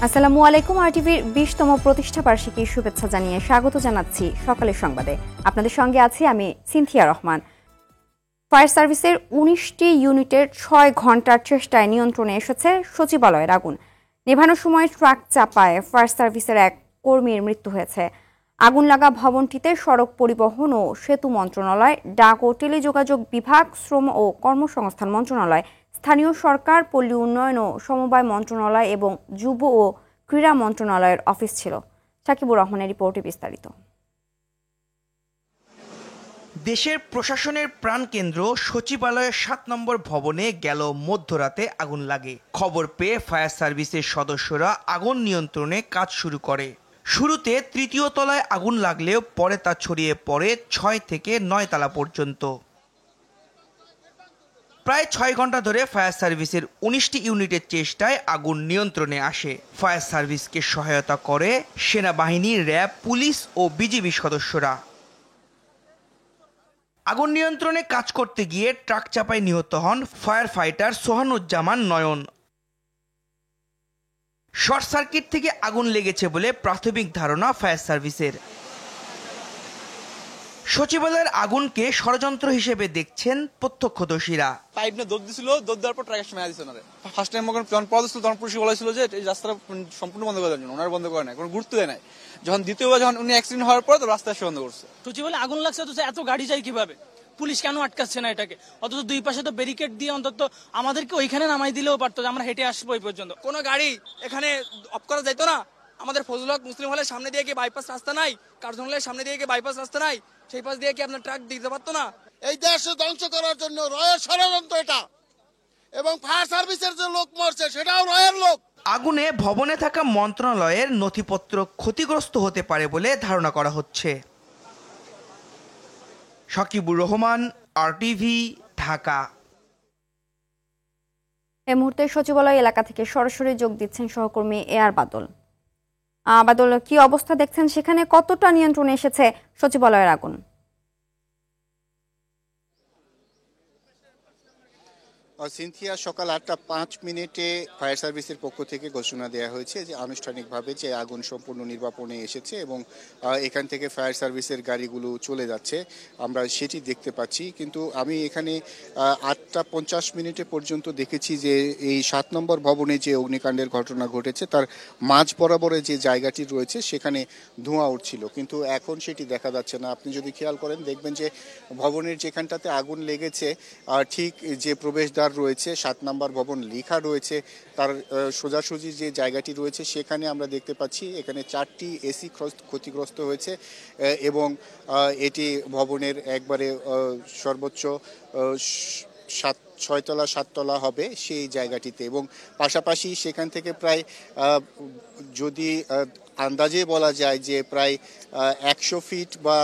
আসসালামু আলাইকুম। আরটিভির 20তম প্রতিষ্ঠা বার্ষিকীর শুভেচ্ছা জানিয়ে স্বাগত জানাচ্ছি সকালের সংবাদে। আপনাদের সঙ্গে আছি আমি সিনথিয়া রহমান। ফায়ার সার্ভিসের 19টি ইউনিটের 6 ঘন্টার চেষ্টায় নিয়ন্ত্রণে এসেছে সচিবালয়ের আগুন। নেভানোর সময় ট্রাক চাপায় ফায়ার সার্ভিসের এক কর্মীর মৃত্যু হয়েছে। আগুন লাগা ভবনটিতে সড়ক পরিবহন ও সেতু মন্ত্রণালয়, ডাক ও টেলিযোগাযোগ বিভাগ, শ্রম ও কর্মসংস্থান মন্ত্রণালয়, স্থানীয় সরকার, পল্লী উন্নয়ন ও সমবায় মন্ত্রণালয় এবং যুব ও ক্রীড়া মন্ত্রণালয়ের অফিস ছিল। সাকিবুর রহমানের রিপোর্টে বিস্তারিত। দেশের প্রশাসনের প্রাণকেন্দ্র সচিবালয়ের 7 নম্বর ভবনে গেল মধ্যরাতে আগুন লাগে। খবর পেয়ে ফায়ার সার্ভিসের সদস্যরা আগুন নিয়ন্ত্রণে কাজ শুরু করে। শুরুতে 3য় তলায় আগুন লাগলেও পরে তা ছড়িয়ে পড়ে 6 থেকে 9 তলা পর্যন্ত। প্রায় 6 ঘন্টা ধরে ফায়ার সার্ভিসের 19টি ইউনিটের চেষ্টায় আগুন নিয়ন্ত্রণে আসে। ফায়ার সার্ভিসকে সহায়তা করে সেনাবাহিনী, র্যাব, পুলিশ ও বিজিবি সদস্যরা। আগুন নিয়ন্ত্রণে কাজ করতে গিয়ে ট্রাক চাপায় নিহত হন ফায়ার ফাইটার সোহানুজ্জামান নয়ন। শর্ট সার্কিট থেকে আগুন লেগেছে বলে প্রাথমিক ধারণা ফায়ার সার্ভিসের। সচিবালয়ের আগুনকে ষড়যন্ত্র হিসেবে দেখছেন প্রত্যক্ষদর্শীরা। পাইপ না দৌড় দিছিল, দৌড় দেওয়ার পর ট্রাকের সময় দিছিল না। ফার্স্ট টাইম যখন পদ ছিল তখন পুলিশ বলেছিল যে এই রাস্তাটা সম্পূর্ণ বন্ধ করে দেওয়ার জন্য, ওনারা বন্ধ করে নাই, কোনো গুরুত্ব দেয় নাই। যখন দ্বিতীয়বার যখন উনি অ্যাক্সিডেন্ট হওয়ার পর তো রাস্তা এসে বন্ধ করছে। সচিবালয়ে আগুন লাগছে তো এত গাড়ি যায় কিভাবে? পুলিশ কেন আটকাচ্ছে না এটাকে? অথচ দুই পাশে তো ব্যারিকেড দিয়ে অন্তত আমাদেরকে ওইখানে নামাই দিলেও পারতো, আমরা হেঁটে আসবো ওই পর্যন্ত। কোনো গাড়ি এখানে অফ করা যাইতো না। আমাদের ফজলুল হক মুসলিম হলের সামনে দিয়ে কি বাইপাস রাস্তা নাই? কার্জন হলের সামনে দিয়ে কি বাইপাস রাস্তা নাই? সেই পাশ দিয়ে কি আপনার ট্রাক দিতে পারতো না? এই দেশে ধ্বংস করার জন্য রয়ের ষড়যন্ত্র এটা, এবং ফায়ার সার্ভিসের যে লোক মরছে সেটাও রয়ের লোক। আগুনে ভবনে থাকা মন্ত্রণালয়ের নথিপত্র ক্ষতিগ্রস্ত হতে পারে বলে ধারণা করা হচ্ছে। সাকিবুর রহমান, আরটিভি, ঢাকা। এই মুহূর্তে সচিবালয় এলাকা থেকে সরাসরি যোগ দিচ্ছেন সহকর্মী এআর বাদল। বাদল, কি অবস্থা দেখছেন সেখানে? কতটা নিয়ন্ত্রণে এসেছে সচিবালয়ের আগুন? সিনথিয়া, সকাল 8:05 ফায়ার সার্ভিসের পক্ষ থেকে ঘোষণা দেওয়া হয়েছে যে আনুষ্ঠানিকভাবে যে আগুন সম্পূর্ণ নির্বাপনে এসেছে এবং এখান থেকে ফায়ার সার্ভিসের গাড়িগুলো চলে যাচ্ছে, আমরা সেটি দেখতে পাচ্ছি। কিন্তু আমি এখানে 8:50 পর্যন্ত দেখেছি যে এই 7 নম্বর ভবনে যে অগ্নিকাণ্ডের ঘটনা ঘটেছে তার মাঝ বরাবরে যে জায়গাটি রয়েছে সেখানে ধোঁয়া উঠছিল, কিন্তু এখন সেটি দেখা যাচ্ছে না। আপনি যদি খেয়াল করেন দেখবেন যে ভবনের যেখানটাতে আগুন লেগেছে ঠিক যে প্রবেশদ্বার রয়েছে 7 নম্বর ভবন লেখা রয়েছে, তার সোজাসুজি যে জায়গাটি রয়েছে সেখানে আমরা দেখতে পাচ্ছি এখানে 4টি এসি ক্ষতিগ্রস্ত হয়েছে এবং এটি ভবনের একবারে সর্বোচ্চ 6 তলা 7 তলা হবে সেই জায়গাটিতে, এবং পাশাপাশি সেখান থেকে প্রায় যদি আন্দাজে বলা যায় যে প্রায় 100 ফিট বা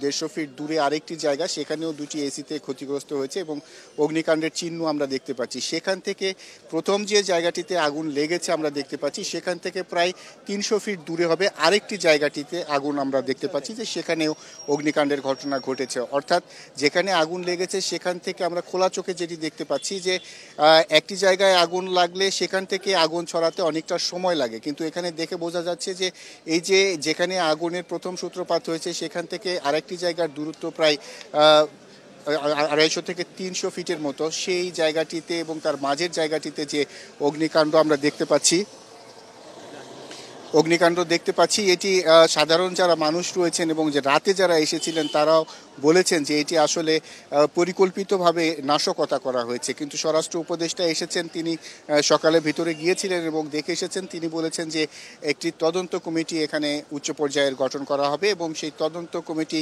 150 ফিট দূরে আরেকটি জায়গা, সেখানেও 2টি এসিতে ক্ষতিগ্রস্ত হয়েছে এবং অগ্নিকাণ্ডের চিহ্ন আমরা দেখতে পাচ্ছি। সেখান থেকে প্রথম যে জায়গাটিতে আগুন লেগেছে আমরা দেখতে পাচ্ছি সেখান থেকে প্রায় 300 ফিট দূরে হবে আরেকটি জায়গাটিতে আগুন আমরা দেখতে পাচ্ছি যে সেখানেও অগ্নিকাণ্ডের ঘটনা ঘটেছে। অর্থাৎ যেখানে আগুন লেগেছে সেখান থেকে আমরা খোলা চোখে যেটি দেখতে পাচ্ছি যে একটি জায়গায় আগুন লাগলে সেখান থেকে আগুন ছড়াতে অনেকটা সময় লাগে, কিন্তু এখানে দেখে বোঝা যাচ্ছে যে এই যে যেখানে আগুনের প্রথম সূত্রপাত হয়েছে সেখান থেকে আরেকটি জায়গার দূরত্ব প্রায় 250 থেকে 300 ফিটের মতো, সেই জায়গাটিতে এবং তার মাঝের জায়গাটিতে যে অগ্নিকাণ্ড আমরা দেখতে পাচ্ছি এটি সাধারণ যারা মানুষ রয়েছেন এবং যে রাতে যারা এসেছিলেন তারাও বলেছেন যে এটি আসলে পরিকল্পিতভাবে নাশকতা করা হয়েছে। কিন্তু স্বরাষ্ট্র উপদেষ্টা এসেছেন, তিনি সকালে ভিতরে গিয়েছিলেন এবং দেখে এসেছেন। তিনি বলেছেন যে একটি তদন্ত কমিটি এখানে উচ্চ পর্যায়ের গঠন করা হবে এবং সেই তদন্ত কমিটি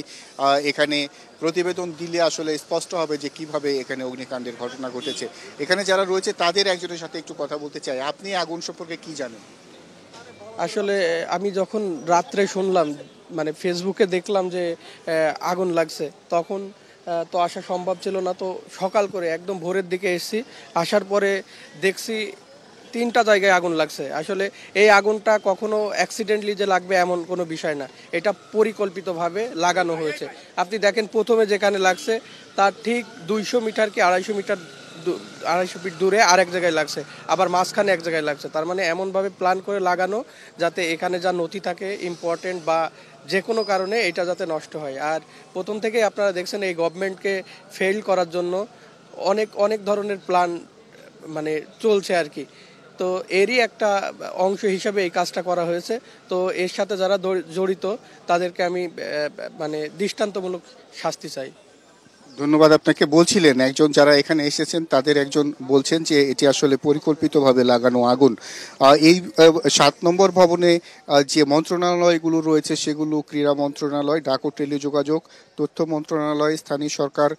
এখানে প্রতিবেদন দিলে আসলে স্পষ্ট হবে যে কিভাবে এখানে অগ্নিকাণ্ডের ঘটনা ঘটেছে। এখানে যারা রয়েছে তাদের একজনের সাথে একটু কথা বলতে চাই। আপনি আগুন সম্পর্কে কি জানেন? আসলে আমি যখন রাত্রে শুনলাম, মানে ফেসবুকে দেখলাম যে আগুন লাগছে, তখন তো আসা সম্ভব ছিল না। তো সকাল করে একদম ভোরের দিকে এসেছি, আসার পরে দেখছি 3টা জায়গায় আগুন লাগছে। আসলে এই আগুনটা কখনো অ্যাক্সিডেন্টলি যে লাগবে এমন কোনো বিষয় না, এটা পরিকল্পিতভাবে লাগানো হয়েছে। আপনি দেখেন প্রথমে যেখানে লাগছে তার ঠিক 200 মিটার কি 250 মিটার ফিট দূরে আরেক জায়গায় লাগছে, আবার মাঝখানে এক জায়গায় লাগছে। তার মানে এমনভাবে প্ল্যান করে লাগানো যাতে এখানে যা নথি থাকে ইম্পর্টেন্ট বা যে কোনো কারণে এটা যাতে নষ্ট হয়। আর প্রথম থেকেই আপনারা দেখছেন এই গভর্নমেন্টকে ফেল করার জন্য অনেক অনেক ধরনের প্ল্যান মানে চলছে আর কি। তো এরই একটা অংশ হিসাবে এই কাজটা করা হয়েছে। তো এর সাথে যারা জড়িত তাদেরকে আমি মানে দৃষ্টান্তমূলক শাস্তি চাই। ধন্যবাদ আপনাকে। বলছিলেন একজন যারা এখানে এসেছেন তাদের একজন বলছেন যে এটি আসলে পরিকল্পিতভাবে লাগানো আগুন। এই 7 নম্বর ভবনে যে মন্ত্রণালয়গুলো রয়েছে সেগুলো ক্রীড়া মন্ত্রণালয়, ডাক ও টেলিযোগাযোগ, তথ্য মন্ত্রণালয়, স্থানীয় সরকার,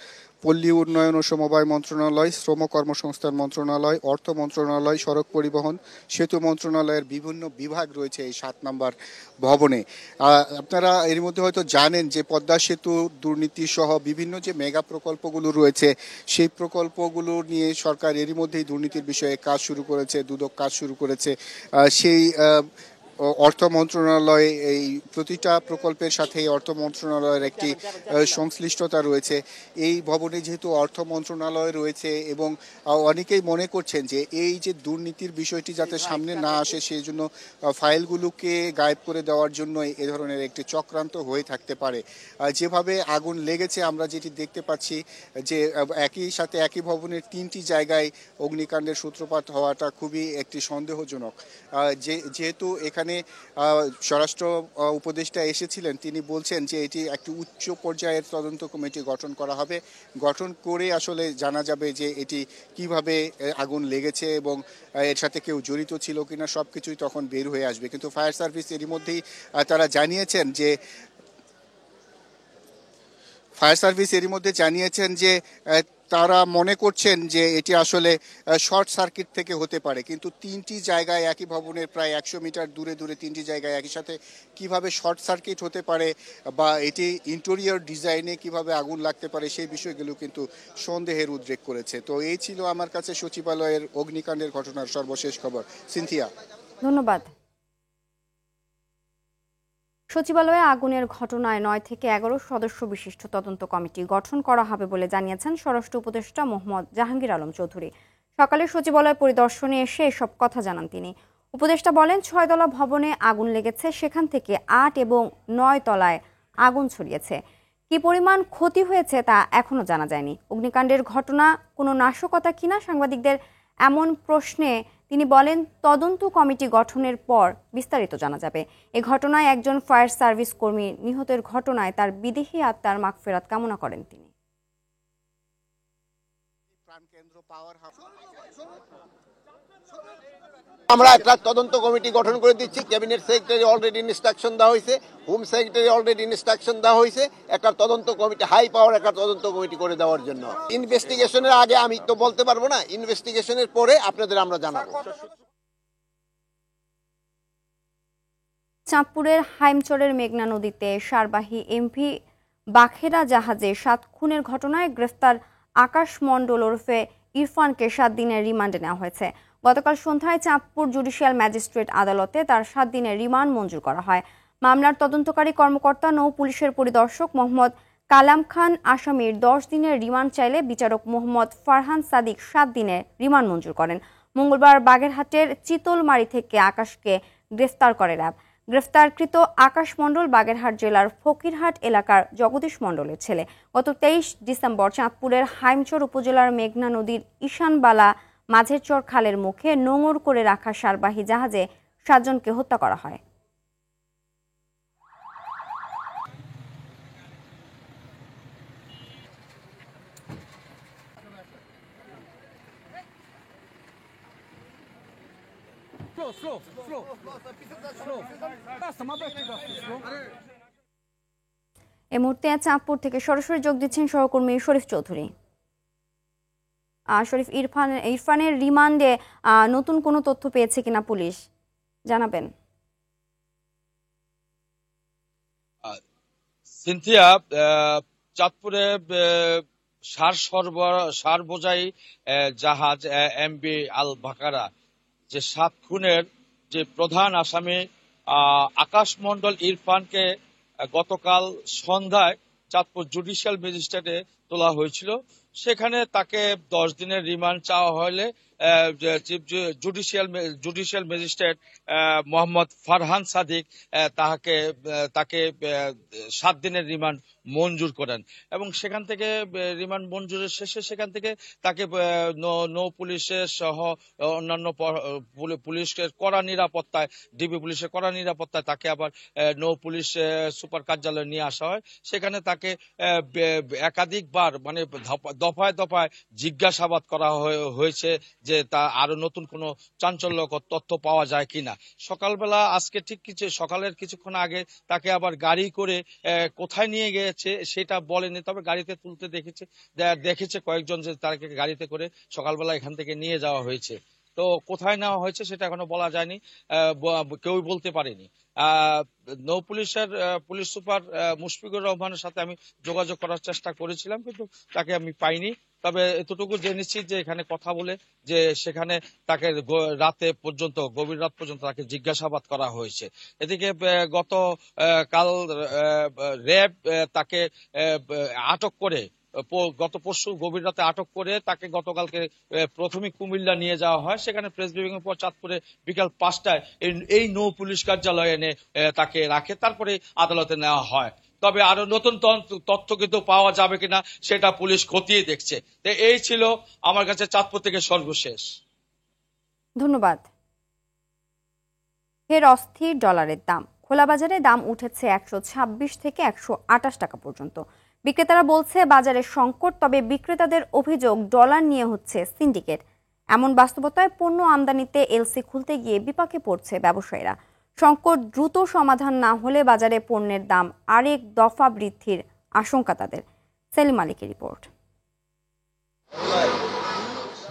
পল্লী উন্নয়ন ও সমবায় মন্ত্রণালয়, শ্রম কর্মসংস্থান মন্ত্রণালয়, অর্থ মন্ত্রণালয়, সড়ক পরিবহন, সেতু মন্ত্রণালয়ের বিভিন্ন বিভাগ রয়েছে এই 7 নম্বর ভবনে। আপনারা এর মধ্যে হয়তো জানেন যে পদ্মা সেতু দুর্নীতি সহ বিভিন্ন যে মেগা প্রকল্পগুলো রয়েছে সেই প্রকল্পগুলো নিয়ে সরকার এরই মধ্যেই দুর্নীতির বিষয়ে কাজ শুরু করেছে, দুদক কাজ শুরু করেছে। সেই অর্থ মন্ত্রণালয় এই প্রতিটা প্রকল্পের সাথে অর্থ মন্ত্রণালয়ের একটি সংশ্লিষ্টতা রয়েছে। এই ভবনে যেহেতু অর্থ মন্ত্রণালয় রয়েছে এবং অনেকেই মনে করছেন যে এই যে দুর্নীতির বিষয়টি যাতে সামনে না আসে সেই জন্য ফাইলগুলোকে গায়েব করে দেওয়ার জন্য এ ধরনের একটি চক্রান্ত হয়ে থাকতে পারে। যেভাবে আগুন লেগেছে আমরা যেটি দেখতে পাচ্ছি যে একই সাথে একই ভবনের 3টি জায়গায় অগ্নিকাণ্ডের সূত্রপাত হওয়াটা খুবই একটি সন্দেহজনক। যেহেতু এখানে স্বরাষ্ট্র উপদেষ্টা এসেছিলেন, তিনি বলছেন যে এটি একটি উচ্চ পর্যায়ের তদন্ত কমিটি গঠন করা হবে, গঠন করে আসলে জানা যাবে যে এটি কিভাবে আগুন লেগেছে এবং এর সাথে কেউ জড়িত ছিল কিনা সবকিছুই তখন বের হয়ে আসবে। কিন্তু ফায়ার সার্ভিস এরই মধ্যেই তারা জানিয়েছেন যে তারা মনে করছেন যে এটি আসলে শর্ট সার্কিট থেকে হতে পারে। কিন্তু 3টি জায়গায় একই ভবনের প্রায় 100 মিটার দূরে 3টি জায়গায় একই সাথে কিভাবে শর্ট সার্কিট হতে পারে বা এটি ইন্টেরিয়র ডিজাইনে কিভাবে আগুন লাগতে পারে সেই বিষয়গুলো কিন্তু সন্দেহের উদ্রেক করেছে। তো এই ছিল আমার কাছে সচিবালয়ের অগ্নিকাণ্ডের ঘটনার সর্বশেষ খবর। সিনথিয়া, ধন্যবাদ। সচিবালয়ে আগুনের ঘটনায় 9 থেকে 11 সদস্য বিশিষ্ট তদন্ত কমিটি গঠন করা হবে বলে জানিয়েছেন স্বরাষ্ট্র উপদেষ্টা মোহাম্মদ জাহাঙ্গীর আলম চৌধুরী। সকালে সচিবালয় পরিদর্শনে এসে এসব কথা জানান তিনি। উপদেষ্টা বলেন 6 তলা ভবনে আগুন লেগেছে, সেখান থেকে 8 এবং 9 তলায় আগুন ছড়িয়েছে। কি পরিমাণ ক্ষতি হয়েছে তা এখনো জানা যায়নি। অগ্নিকাণ্ডের ঘটনা কোনো নাশকতা কিনা সাংবাদিকদের এমন প্রশ্নে তিনি বলেন তদন্ত কমিটি গঠনের পর বিস্তারিত জানা যাবে। এ ঘটনায় একজন ফায়ার সার্ভিস কর্মী নিহতের ঘটনায় তার বিদেহী আত্মার মাগফিরাত কামনা করেন তিনি। আমরা একটা তদন্ত কমিটি গঠন করে দিচ্ছি। ক্যাবিনেট সেক্রেটারি অলরেডি ইনস্ট্রাকশন দেওয়া হয়েছে, হোম সেক্রেটারি অলরেডি ইনস্ট্রাকশন দেওয়া হয়েছে একটা তদন্ত কমিটি, হাই পাওয়ার একটা তদন্ত কমিটি করে দেওয়ার জন্য। ইনভেস্টিগেশনের আগে আমি তো বলতে পারবো না, ইনভেস্টিগেশনের পরে আপনাদের আমরা জানাবো। চাঁদপুরের হাইমচরের মেঘনা নদীতে সারবাহী এমভি বাখেরা জাহাজে 7 খুনের ঘটনায় গ্রেফতার আকাশ মণ্ডল ওরফে ইরফানকে 7 দিনের রিমান্ডে নেওয়া হয়েছে। গতকাল সন্ধ্যায় চাঁদপুর জুডিশিয়াল ম্যাজিস্ট্রেট আদালতে তার 7 দিনের রিমান্ড মঞ্জুর করা হয়। মামলার তদন্তকারী কর্মকর্তা নৌ পুলিশের পরিদর্শক মোহাম্মদ কালাম খান আসামির 10 দিনের রিমান্ড চাইলে বিচারক মোহাম্মদ ফারহান সাদিক 7 দিনের রিমান্ড মঞ্জুর করেন। মঙ্গলবার বাগেরহাটের চিতলমারি থেকে আকাশকে গ্রেফতার করে র্যাব। গ্রেফতারকৃত আকাশ মণ্ডল বাগেরহাট জেলার ফকিরহাট এলাকার জগদীশ মণ্ডলের ছেলে। গত 23 ডিসেম্বর চাঁদপুরের হাইমচর উপজেলার মেঘনা নদীর ঈশানবালা মাঝের চর খালের মুখে নোঙর করে রাখা সারবাহী জাহাজে 7 জনকে হত্যা করা হয়। এই মুহূর্তে চাঁদপুর থেকে সরাসরি যোগ দিচ্ছেন সহকর্মী শরীফ চৌধুরী। শরীফ, ইরফানের রিমান্ডে নতুন কোনো তথ্য পেয়েছে কিনা পুলিশ জানাবেন? সিনথিয়া, চাঁদপুরে সার বোঝাই জাহাজ এমভি আল বাকারা যে 7 খুনের যে প্রধান আসামি আকাশ মণ্ডল ইরফানকে গতকাল সন্ধ্যায় চাঁদপুর জুডিশিয়াল ম্যাজিস্ট্রেটে তোলা হয়েছিল। সেখানে তাকে 10 দিনের রিমান্ড চাওয়া হলে chief judicial magistrate Mohammad Farhan Sadiq তাকে 7 দিনের রিমান্ড মঞ্জুর করেন এবং সেখান থেকে রিমান্ড মঞ্জুরের শেষে সেখান থেকে তাকে নৌ পুলিশের সহ অন্যান্য পুলিশের কড়া নিরাপত্তায়, ডিবি পুলিশের কড়া নিরাপত্তায় তাকে আবার নৌ পুলিশ সুপার কার্যালয়ে নিয়ে আসা হয়। সেখানে তাকে একাধিকবার মানে দফায় দফায় জিজ্ঞাসাবাদ করা হয়েছে যে তা আরো নতুন কোনো চাঞ্চল্যকর তথ্য পাওয়া যায় কিনা। সকালবেলা আজকে ঠিক সকালের কিছুক্ষণ আগে তাকে আবার গাড়ি করে কোথায় নিয়ে গিয়েছে সেটা বলেনি, তবে গাড়িতে তুলতে দেখেছে কয়েকজন যে তাকে গাড়িতে করে সকালবেলা এখান থেকে নিয়ে যাওয়া হয়েছে। তো কোথায় নেওয়া হয়েছে সেটা এখনো বলা যায়নি, কেউই বলতে পারেনি। নৌ পুলিশের পুলিশ সুপার মুশফিকুর রহমানের সাথে আমি যোগাযোগ করার চেষ্টা করেছিলাম, কিন্তু তাকে আমি পাইনি। তবে এতটুকু জেনেছি যে এখানে কথা বলে যে সেখানে তাকে গভীর রাত পর্যন্ত তাকে জিজ্ঞাসাবাদ করা হয়েছে। এদিকে কাল র্যাব তাকে আটক করে গত পরশু গভীর রাতে আটক করে তাকে গতকালকে প্রথমে কুমিল্লা নিয়ে যাওয়া হয়। সেখানে প্রেস ব্রিফিং এর পর চাঁদপুরে বিকাল 5টায় এই নৌ পুলিশ কার্যালয়ে এনে তাকে রাখে, তারপরে আদালতে নেওয়া হয়। তবে আরো নতুন তথ্য কিন্তু পাওয়া যাবে কিনা সেটা পুলিশ খতিয়ে দেখছে। এই ছিল আমার কাছে চাঁদপুর থেকে সর্বশেষ। ধন্যবাদ। ফের অস্থির ডলারের দাম। খোলা বাজারে দাম উঠেছে 126 থেকে 128 টাকা পর্যন্ত। বিক্রেতারা বলছে বাজারে সংকট, তবে বিক্রেতাদের অভিযোগ ডলার নিয়ে হচ্ছে সিন্ডিকেট। এমন বাস্তবতায় পণ্য আমদানিতে এলসি খুলতে গিয়ে বিপাকে পড়ছে ব্যবসায়ীরা। সংকট দ্রুত সমাধান না হলে বাজারে পণ্যের দাম আরেক দফা বৃদ্ধির আশঙ্কা তাদের। সেলিম মালিকের রিপোর্ট।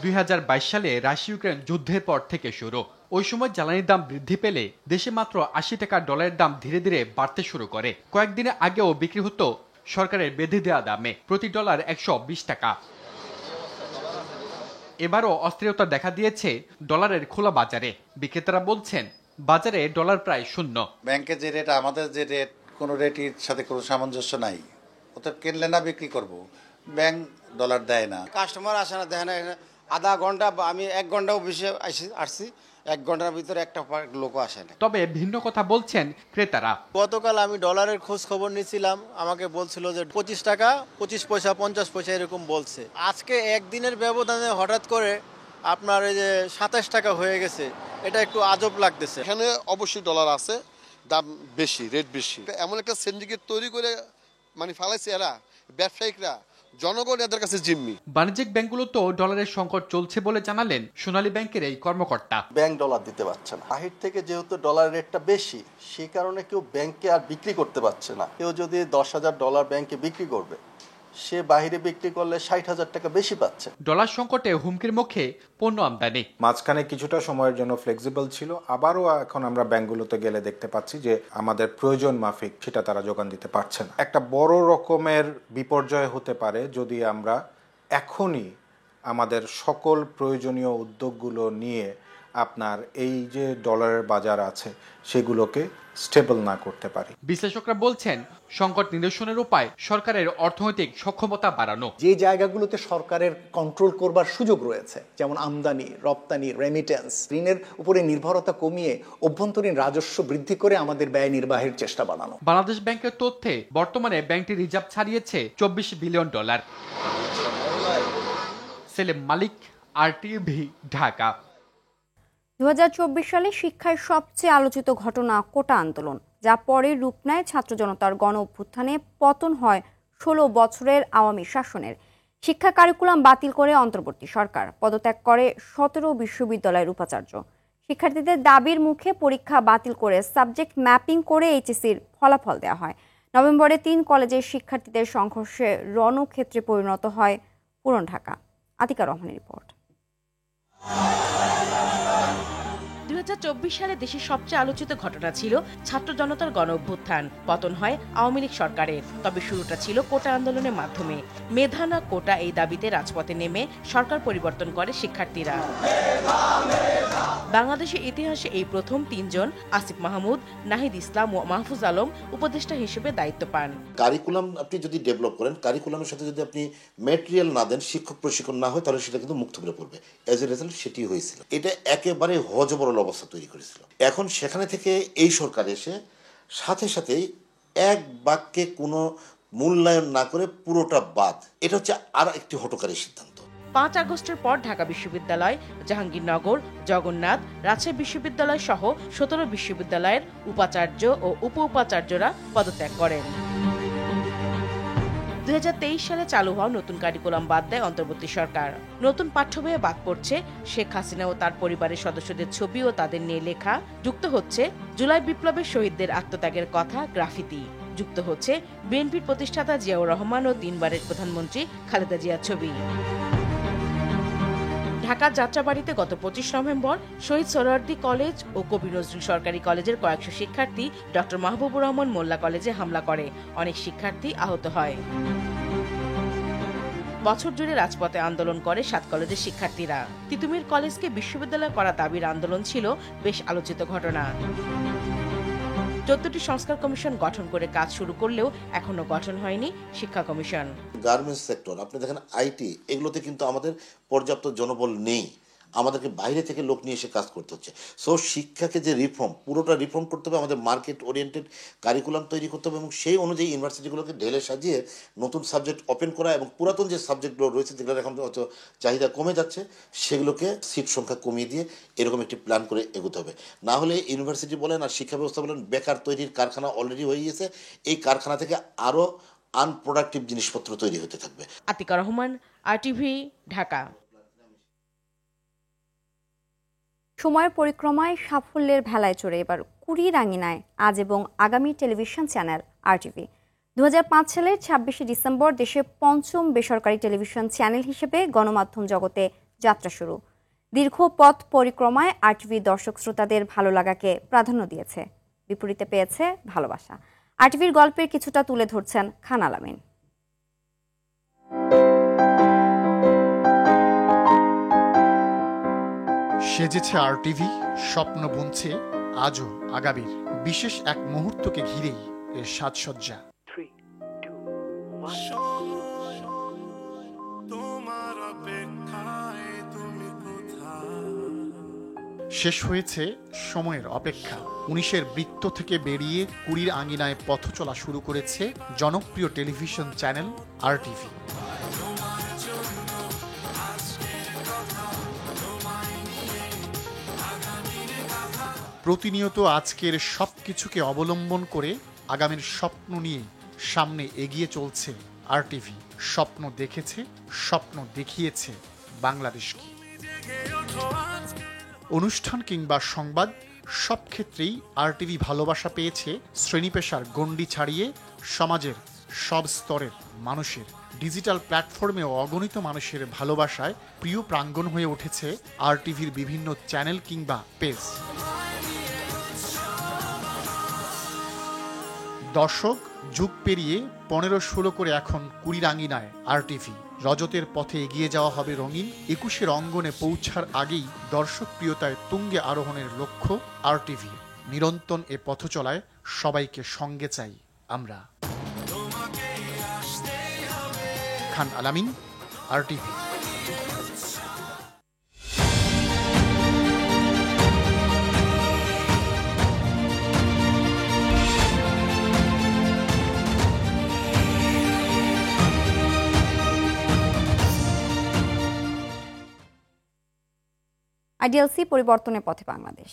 2022 সালে রাশিয়া ইউক্রেন যুদ্ধের পর থেকে শুরু। ওই সময় জ্বালানির দাম বৃদ্ধি পেলে দেশে মাত্র 80 টাকা ডলারের দাম ধীরে ধীরে বাড়তে শুরু করে। কয়েকদিনে আগেও বিক্রি হতো সরকারের বেঁধে দেওয়া দামে প্রতি ডলার 120 টাকা। এবারও অস্থিরতা দেখা দিয়েছে ডলারের খোলা বাজারে। বিক্রেতারা বলছেন বাজারে ডলার প্রায় শূন্য। ব্যাংকে যে রেট, আমাদের যে রেট, কোনো রেটের সাথে কোনো সামঞ্জস্য নাই। ওটা কিনলে না বিক্রি করব, ব্যাংক ডলার দেয় না, কাস্টমার আসে না, দেখে না। আধা ঘন্টা, আমি 1 ঘন্টাও বেশি আসছি, 1 ঘন্টার ভিতরে একটা লোক আসে না। তবে ভিন্ন কথা বলছেন ক্রেতারা। গতকাল আমি ডলারের খোঁজ খবর নিয়েছিলাম, আমাকে বলছিল যে 25 টাকা 25 পয়সা 50 পয়সা এরকম বলছে। আজকে একদিনের ব্যবধানে হঠাৎ করে আপনার এই যে 27 টাকা হয়ে গেছে, এটা একটু আজব লাগতেছে। এখানে অবশ্যই ডলার আছে, দাম বেশি, রেট বেশি। এমন একটা সিন্ডিকেট তৈরি করে মানে ফালাইছে এরা, ব্যবসায়িকরা, জনগণ এদের কাছে জিম্মি। বাণিজ্যিক ব্যাংকগুলোতেও ডলারের সংকট চলছে বলে জানালেন সোনালী ব্যাংকের এই কর্মকর্তা। ব্যাংক ডলার দিতে পারছে না, বাহির থেকে যেহেতু ডলার রেটটা বেশি, সেই কারণে কেউ ব্যাংকে আর বিক্রি করতে পারছে না। কেউ যদি 10,000 ডলার ব্যাংকে বিক্রি করবে, সে বাহিরে বিক্রি করলে 60,000 টাকা বেশি পাচ্ছে। ডলার সংকটে হুমকির মুখে পণ্য আমদানি। মাঝখানে কিছুটা সময়ের জন্য ফ্লেক্সিবল ছিল, আবারও এখন আমরা ব্যাংকগুলোতে গেলে দেখতে পাচ্ছি যে আমাদের প্রয়োজন মাফিক সেটা তারা যোগান দিতে পারছে না। একটা বড় রকমের বিপর্যয় হতে পারে যদি আমরা এখনই আমাদের সকল প্রয়োজনীয় উদ্যোগগুলো নিয়ে আপনার এই যে ডলারের বাজার আছে সেগুলোকে স্টেবল না করতে পারি। বিশ্লেষকরা বলছেন সংকট নিরসনের উপায় সরকারের অর্থনৈতিক সক্ষমতা বাড়ানো। যে জায়গাগুলোতে সরকারের কন্ট্রোল করবার সুযোগ রয়েছে, যেমন আমদানি, রপ্তানি, রেমিটেন্স, ঋণের উপরে নির্ভরতা কমিয়ে অভ্যন্তরীণ রাজস্ব বৃদ্ধি করে আমাদের ব্যয় নির্বাহের চেষ্টা বাড়ানো। বাংলাদেশ ব্যাংকের তথ্যে বর্তমানে ব্যাংকটি রিজার্ভ ছাড়িয়েছে 24 বিলিয়ন ডলার। সেলিম মালিক, RTV, ঢাকা। 2024 সালে শিক্ষায় সবচেয়ে আলোচিত ঘটনা কোটা আন্দোলন, যা পরে রূপ নেয় ছাত্র জনতার গণ অভ্যুত্থানে পতন হয় 16 বছরের আওয়ামী শাসনের। শিক্ষা কারিকুলাম বাতিল করে অন্তর্বর্তী সরকার, পদত্যাগ করে 17 বিশ্ববিদ্যালয়ের উপাচার্য। শিক্ষার্থীদের দাবির মুখে পরীক্ষা বাতিল করে সাবজেক্ট ম্যাপিং করে এইচএসসির ফলাফল দেওয়া হয়। নভেম্বরে 3 কলেজের শিক্ষার্থীদের সংঘর্ষে রণক্ষেত্রে পরিণত হয় পুরান ঢাকা। আতিকা রহমানের রিপোর্ট। 2024 সালে দেশের সবচেয়ে আলোচিত ঘটনা ছিল ছাত্র জনতার গণ অভ্যুত্থান। পতন হয় আওয়ামী লীগ সরকারের। তবে শুরুটা ছিল কোটা আন্দোলনের মাধ্যমে। মেধা না কোটা এই দাবিতে রাজপথে নেমে সরকার পরিবর্তন করে শিক্ষার্থীরা। বাংলাদেশের ইতিহাসে এই প্রথম 3 জন আসিফ মাহমুদ, নাহিদ ইসলাম ও মাহফুজ আলম উপদেষ্টা হিসেবে দায়িত্ব পান। কারিকুলাম আপনি যদি ডেভেলপ করেন, কারিকুলামের সাথে যদি আপনি ম্যাটেরিয়াল না দেন, শিক্ষক প্রশিক্ষণ না হয়, তাহলে সেটা কিন্তু মুক্ত করে পড়বে। এজ এ রেজাল্ট সেটি হয়েছিল। এটা একেবারে হযবরল অবস্থা তৈরি করেছিল। এখন সেখানে থেকে এই সরকার এসে সাথে সাথেই এক বাক্যে কোনো মূল্যায়ন না করে পুরোটা বাদ, এটা হচ্ছে আর একটি হঠকারী সিদ্ধান্ত। 5 আগস্টের পর ঢাকা বিশ্ববিদ্যালয়, জাহাঙ্গীরনগর, জগন্নাথ, রাজশাহী বিশ্ববিদ্যালয় সহ 17 বিশ্ববিদ্যালয়ের উপাচার্য ও উপ উপাচার্যরা পদত্যাগ করেন। 2023 সালে চালু হওয়া নতুন কারিকুলাম বাদ দেয় অন্তর্বর্তী সরকার। নতুন পাঠ্য বইয়ে বাদ পড়ছে শেখ হাসিনা ও তার পরিবারের সদস্যদের ছবি ও তাদের নিয়ে লেখা। যুক্ত হচ্ছে জুলাই বিপ্লবের শহীদদের আত্মত্যাগের কথা, গ্রাফিতি। যুক্ত হচ্ছে বিএনপির প্রতিষ্ঠাতা জিয়াউর রহমান ও 3 বারের প্রধানমন্ত্রী খালেদা জিয়ার ছবি। ঢাকার যাত্রাবাড়িতে গত 25 নভেম্বর শহীদ সোহরাওয়ার্দী কলেজ ও কবি নজরুল সরকারি কলেজের কয়েকশো শিক্ষার্থী ডক্টর মাহবুবুর রহমান মোল্লা কলেজে হামলা করে। অনেক শিক্ষার্থী আহত হয়। বছর জুড়ে রাজপথে আন্দোলন করে 7 কলেজের শিক্ষার্থীরা। তিতুমির কলেজকে বিশ্ববিদ্যালয় করা দাবির আন্দোলন ছিল বেশ আলোচিত ঘটনা। 14টি সংস্কার কমিশন গঠন করে কাজ শুরু করলেও এখনো গঠন হয়নি শিক্ষা কমিশন। গার্মেন্টস সেক্টর, আপনি দেখেন আইটি, এগুলোতে কিন্তু আমাদের পর্যাপ্ত জনবল নেই। আমাদেরকে বাইরে থেকে লোক নিয়ে এসে কাজ করতে হচ্ছে। সো শিক্ষাকে যে রিফর্ম, পুরোটা রিফর্ম করতে হবে, আমাদের মার্কেট ওরিয়েন্টেড কারিকুলাম তৈরি করতে হবে এবং সেই অনুযায়ী ইউনিভার্সিটিগুলোকে ঢেলে সাজিয়ে নতুন সাবজেক্ট ওপেন করা এবং পুরাতন যে সাবজেক্টগুলো রয়েছে যেগুলো এখন হয়তো চাহিদা কমে যাচ্ছে সেগুলোকে সিট সংখ্যা কমিয়ে দিয়ে এরকম একটি প্ল্যান করে এগোতে হবে। না হলে ইউনিভার্সিটি বলেন আর শিক্ষা ব্যবস্থা বলেন বেকার তৈরির কারখানা অলরেডি হয়ে গেছে। এই কারখানা থেকে আরও আনপ্রোডাক্টিভ জিনিসপত্র তৈরি হতে থাকবে। আতিকা রহমান, RTV, ঢাকা। সময়ের পরিক্রমায় সাফল্যের ভেলায় চড়ে এবার কুড়ির আঙিনায় আজ এবং আগামী টেলিভিশন চ্যানেল RTV। 2005 সালের 26শে ডিসেম্বর দেশে 5ম বেসরকারি টেলিভিশন চ্যানেল হিসেবে গণমাধ্যম জগতে যাত্রা শুরু। দীর্ঘ পথ পরিক্রমায় RTV দর্শক শ্রোতাদের ভালো লাগাকে প্রাধান্য দিয়েছে, বিপরীতে পেয়েছে ভালোবাসা। RTVর গল্পের কিছুটা তুলে ধরছেন খান আলামিন। সেজেছে RTV, স্বপ্ন বুনছে আজও আগামীর বিশেষ এক মুহূর্তকে ঘিরেই এর সাজসজ্জা। শেষ হয়েছে সময়ের অপেক্ষা। 19-এর বৃত্ত থেকে বেরিয়ে 20-র আঙিনায় পথ চলা শুরু করেছে জনপ্রিয় টেলিভিশন চ্যানেল RTV। প্রতিনিয়ত আজকের সব কিছুকে অবলম্বন করে আগামীর স্বপ্ন নিয়ে সামনে এগিয়ে চলছে RTV। স্বপ্ন দেখেছে, স্বপ্ন দেখিয়েছে বাংলাদেশকে। অনুষ্ঠান কিংবা সংবাদ সব ক্ষেত্রেই RTV ভালোবাসা পেয়েছে শ্রেণীপেশার গণ্ডি ছাড়িয়ে সমাজের সব স্তরের মানুষের। ডিজিটাল প্ল্যাটফর্মেও অগণিত মানুষের ভালোবাসায় প্রিয় প্রাঙ্গণ হয়ে উঠেছে RTVর বিভিন্ন চ্যানেল কিংবা পেজ। দশক যুগ পেরিয়ে 15-16 করে এখন 20-র আঙিনায় RTV। রজতের পথে এগিয়ে যাওয়া হবে রঙিন। 21-এর অঙ্গনে পৌঁছার আগেই দর্শক প্রিয়তায় তুঙ্গে আরোহণের লক্ষ্য RTV। নিরন্তর এ পথ চলায় সবাইকে সঙ্গে চাই আমরা। খান আলামিন, RTV। IDLC পরিবর্তনের পথে বাংলাদেশ।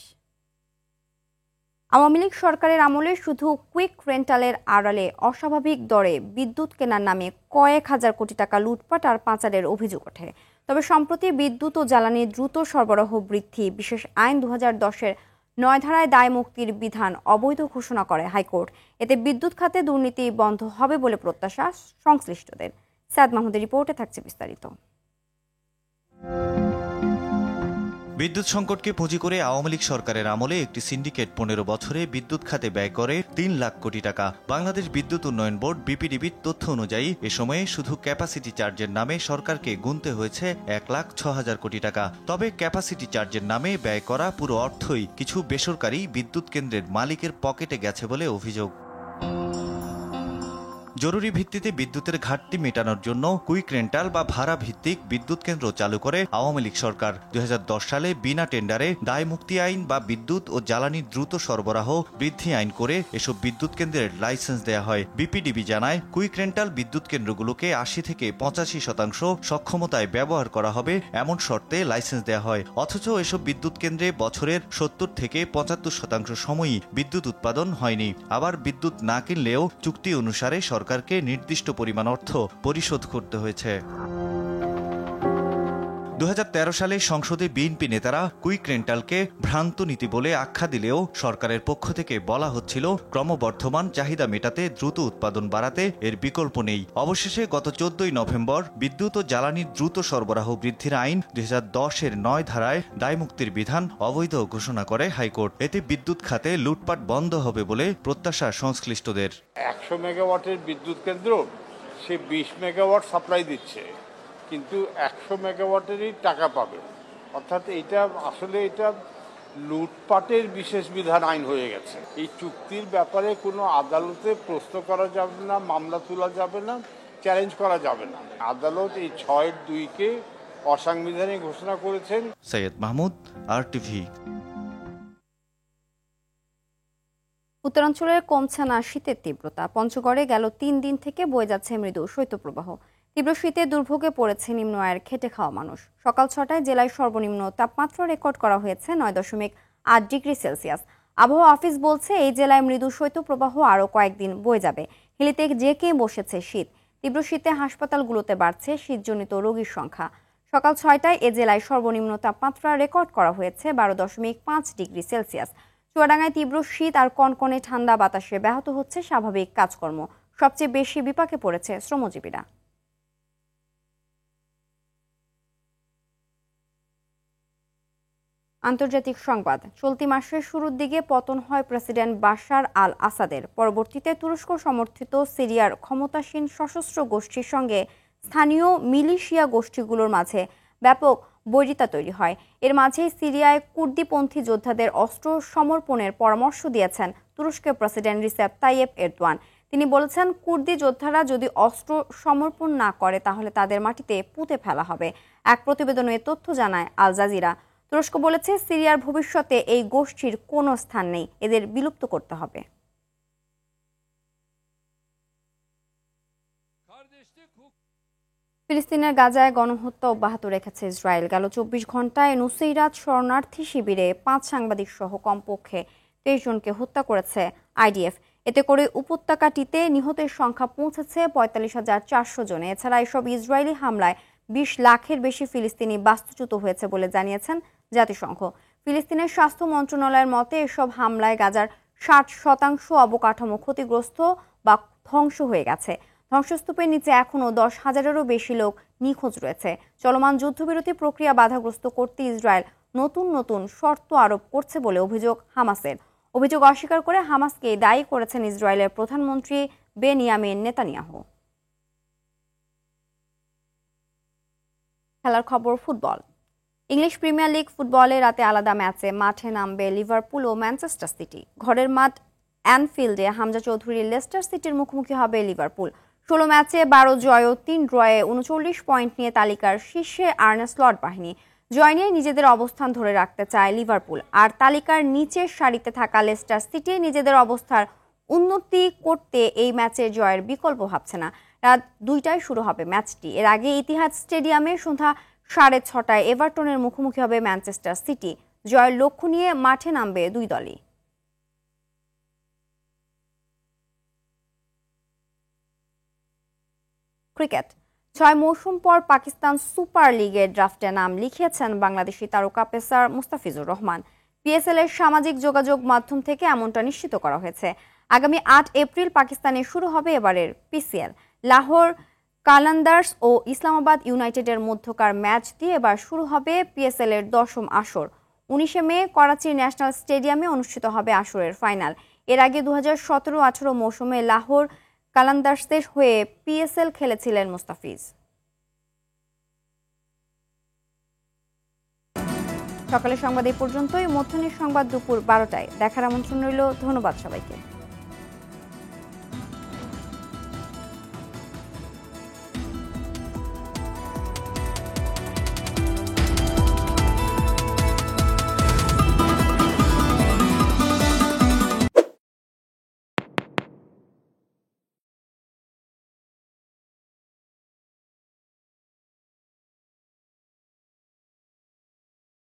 আওয়ামী লীগ সরকারের আমলে শুধু কুইক রেন্টালের আড়ালে অস্বাভাবিক দরে বিদ্যুৎ কেনার নামে কয়েক হাজার কোটি টাকা লুটপাট আর পাচারের অভিযোগ ওঠে। তবে সম্প্রতি বিদ্যুৎ ও জ্বালানির দ্রুত সরবরাহ বৃদ্ধি বিশেষ আইন 2010-এর 9 ধারায় দায় মুক্তির বিধান অবৈধ ঘোষণা করে হাইকোর্ট। এতে বিদ্যুৎ খাতে দুর্নীতি বন্ধ হবে বলে প্রত্যাশা সংশ্লিষ্টদের। সাদ মাহমুদের রিপোর্টে থাকছে বিস্তারিত। বিদ্যুৎ সংকটকে পুঁজি করে আওয়ামী লীগ সরকারের আমলে একটি সিন্ডিকেট 15 বছরে বিদ্যুৎ খাতে ব্যয় করে 3 লাখ কোটি টাকা। বাংলাদেশ বিদ্যুৎ উন্নয়ন বোর্ড বিপিডিবির তথ্য অনুযায়ী এ সময়ে শুধু ক্যাপাসিটি চার্জের নামে সরকারকে গুনতে হয়েছে 1,06,000 কোটি টাকা। তবে ক্যাপাসিটি চার্জের নামে ব্যয় করা পুরো অর্থই কিছু বেসরকারি বিদ্যুৎ কেন্দ্রের মালিকের পকেটে গেছে বলে অভিযোগ। জরুরি ভিত্তিতে বিদ্যুতের ঘাটতি মেটানোর জন্য কুইক রেন্টাল বা ভাড়া ভিত্তিক বিদ্যুৎ কেন্দ্র চালু করে আওয়ামী লীগ সরকার। 2010 সালে বিনা টেন্ডারে দায় মুক্তি আইন বা বিদ্যুৎ ও জ্বালানি দ্রুত সরবরাহ বৃদ্ধি আইন করে এসব বিদ্যুৎ কেন্দ্রের লাইসেন্স দেয়া হয়। বিপিডিবি জানায়, কুইক রেন্টাল বিদ্যুৎ কেন্দ্রগুলোকে 80 থেকে 85% সক্ষমতায় ব্যবহার করা হবে এমন শর্তে লাইসেন্স দেয়া হয়। অথচ এসব বিদ্যুৎ কেন্দ্রে বছরের 70 থেকে 75% সময়ই বিদ্যুৎ উৎপাদন হয়নি। আবার বিদ্যুৎ না কিনলেও চুক্তি অনুসারে সরকারকে নির্দিষ্ট পরিমাণ অর্থ পরিশোধ করতে হয়েছে। 2013 সালে সংসদে বিএনপি নেতারা কুইক রেন্টালকে ভ্রান্ত নীতি বলে আখ্যা দিলেও সরকারের পক্ষ থেকে বলা হচ্ছিল ক্রমবর্ধমান চাহিদা মেটাতে দ্রুত উৎপাদন বাড়াতে এর বিকল্প নেই। অবশেষে গত 14 নভেম্বর বিদ্যুৎ ও জ্বালানির দ্রুত সরবরাহ বৃদ্ধির আইন 2010-এর 9 ধারায় দায়মুক্তির বিধান অবৈধ ঘোষণা করে হাইকোর্ট। এতে বিদ্যুৎ খাতে লুটপাট বন্ধ হবে বলে প্রত্যাশা সংশ্লিষ্টদের। 100 মেগাওয়াটের বিদ্যুৎ কেন্দ্র সে 20 মেগাওয়াট সাপ্লাই দিচ্ছে, কিন্তু 100 মেগাওয়াটেরই টাকা পাবে। অর্থাৎ এটা লুটপাটের বিশেষ বিধান আইন হয়ে গেছে। এই চুক্তির ব্যাপারে কোনো আদালতে প্রশ্ন করা যাবে না, মামলা তোলা যাবে না, চ্যালেঞ্জ করা যাবে না। আদালত এই 6-2-কে অসাংবিধানিক ঘোষণা করেছেন। সৈয়দ মাহমুদ, RTV। উত্তরাঞ্চলের কমছে না শীতের তীব্রতা। পঞ্চগড়ে গেল 3 দিন থেকে বয়ে যাচ্ছে মৃদু শৈত্যপ্রবাহ। তীব্র শীতে দুর্ভোগে পড়েছে নিম্ন আয়ের খেটে খাওয়া মানুষ। সকাল 6টায় জেলায় সর্বনিম্ন তাপমাত্রা রেকর্ড করা হয়েছে 9.8 ডিগ্রি সেলসিয়াস। আবহাওয়া অফিস বলছে এই জেলায় মৃদু শৈত্যপ্রবাহ আরও কয়েকদিন বয়ে যাবে। হিলিতে জেঁকে বসেছে শীত। তীব্র শীতে হাসপাতালগুলোতে বাড়ছে শীতজনিত রোগীর সংখ্যা। সকাল 6টায় এ জেলায় সর্বনিম্ন তাপমাত্রা রেকর্ড করা হয়েছে 12.5 ডিগ্রি সেলসিয়াস। চুয়াডাঙ্গায় তীব্র শীত আর কনকনে ঠান্ডা বাতাসে ব্যাহত হচ্ছে স্বাভাবিক কাজকর্ম। সবচেয়ে বেশি বিপাকে পড়েছে শ্রমজীবীরা। আন্তর্জাতিক সংবাদ। চলতি মাসের শুরুর দিকে পতন হয় প্রেসিডেন্ট বাশার আল আসাদের। পরবর্তীতে তুরস্ক সমর্থিত সিরিয়ার ক্ষমতাসীন সশস্ত্র গোষ্ঠীর সঙ্গে স্থানীয় মিলিশিয়া গোষ্ঠীগুলোর মাঝে ব্যাপক বৈরিতা তৈরি হয়। এর মাঝেই সিরিয়ায় কুর্দিপন্থী যোদ্ধাদের অস্ত্র সমর্পণের পরামর্শ দিয়েছেন তুরস্কের প্রেসিডেন্ট রিসেপ তাইয়েপ এরদোয়ান। তিনি বলেছেন, কুর্দি যোদ্ধারা যদি অস্ত্র সমর্পণ না করে তাহলে তাদের মাটিতে পুঁতে ফেলা হবে। এক প্রতিবেদনে তথ্য জানায় আল জাজিরা। তুরস্ক বলেছে, সিরিয়ার ভবিষ্যতে এই গোষ্ঠীর কোনো স্থান নেই, এদের বিলুপ্ত করতে হবে। ফিলিস্তিনের গাজায় গণহত্যা অব্যাহত রেখেছে ইসরায়েল। গেল 24 ঘন্টায় নুসৈরাত শরণার্থী শিবিরে 5 সাংবাদিক সহ কমপক্ষে 23 জনকে হত্যা করেছে আইডিএফ। এতে করে উপত্যকাটিতে নিহতের সংখ্যা পৌঁছেছে 45,400 জনে। এছাড়া এসব ইসরায়েলি হামলায় 20 লাখের বেশি ফিলিস্তিনি বাস্তুচ্যুত হয়েছে বলে জানিয়েছেন জাতিসংঘ। ফিলিস্তিনের স্বাস্থ্য মন্ত্রণালয়ের মতে এসব হামলায় গাজার 60% অবকাঠামো ক্ষতিগ্রস্ত বা ধ্বংস হয়ে গেছে। ধ্বংসস্তূপের নিচে এখনও 10,000-এরও বেশি লোক নিখোঁজ রয়েছে। চলমান যুদ্ধবিরতি প্রক্রিয়া বাধাগ্রস্ত করতে ইসরায়েল নতুন শর্ত আরোপ করছে বলে অভিযোগ হামাসের। অভিযোগ অস্বীকার করে হামাসকে দায়ী করেছেন ইসরায়েলের প্রধানমন্ত্রী বেনিয়ামিন নেতানিয়াহু। খেলার খবর। ফুটবল। ইংলিশ প্রিমিয়ার লিগ ফুটবলে রাতে আলাদা ম্যাচে মাঠে নামবে লিভারপুল ও ম্যানচেস্টার সিটি। ঘরের মাঠ অ্যানফিল্ডে হামজা চৌধুরীর লেস্টার সিটির মুখোমুখি হবে লিভারপুল। 16 ম্যাচে 12 জয় ও 3 ড্রয়ে 39 পয়েন্ট নিয়ে তালিকার শীর্ষে আর্নে স্লট বাহিনী। জয় নিয়ে নিজেদের অবস্থান ধরে রাখতে চায় লিভারপুল। আর তালিকার নিচের সারিতে থাকা লেস্টার সিটি নিজেদের অবস্থার উন্নতি করতে এই ম্যাচে জয়ের বিকল্প ভাবছে না। রাত 2টায় শুরু হবে ম্যাচটি। এর আগে ইতিহাদ স্টেডিয়ামে সন্ধ্যা 6:30টায় এভারটনের মুখোমুখি হবে ম্যানচেস্টার সিটি। জয়ের লক্ষ্য নিয়ে মাঠে নামবে দুই দলই। ক্রিকেট। 6 মৌসুম পর পাকিস্তান সুপার লিগের ড্রাফটে নাম লিখিয়েছেন বাংলাদেশি তারকা পেসার মুস্তাফিজুর রহমান। পিএসএল এর সামাজিক যোগাযোগ মাধ্যম থেকে এমনটা নিশ্চিত করা হয়েছে। আগামী 8 এপ্রিল পাকিস্তানে শুরু হবে এবারের পিসিএল। লাহোর কালান্দার্স ও ইসলামাবাদ ইউনাইটেডের মধ্যকার ম্যাচ দিয়ে এবার শুরু হবে পিএসএল এর 10ম আসর। 19 মে করাচির ন্যাশনাল স্টেডিয়ামে অনুষ্ঠিত হবে আসরের ফাইনাল। এর আগে 2017-18 মৌসুমে লাহোর কালান্দার্সের হয়ে পিএসএল খেলেছিলেন মুস্তাফিজ। সকালের সংবাদ এই পর্যন্তই। মধ্যাহ্নের সংবাদ দুপুর 12টায় দেখার আমন্ত্রণ রইল। ধন্যবাদ সবাইকে।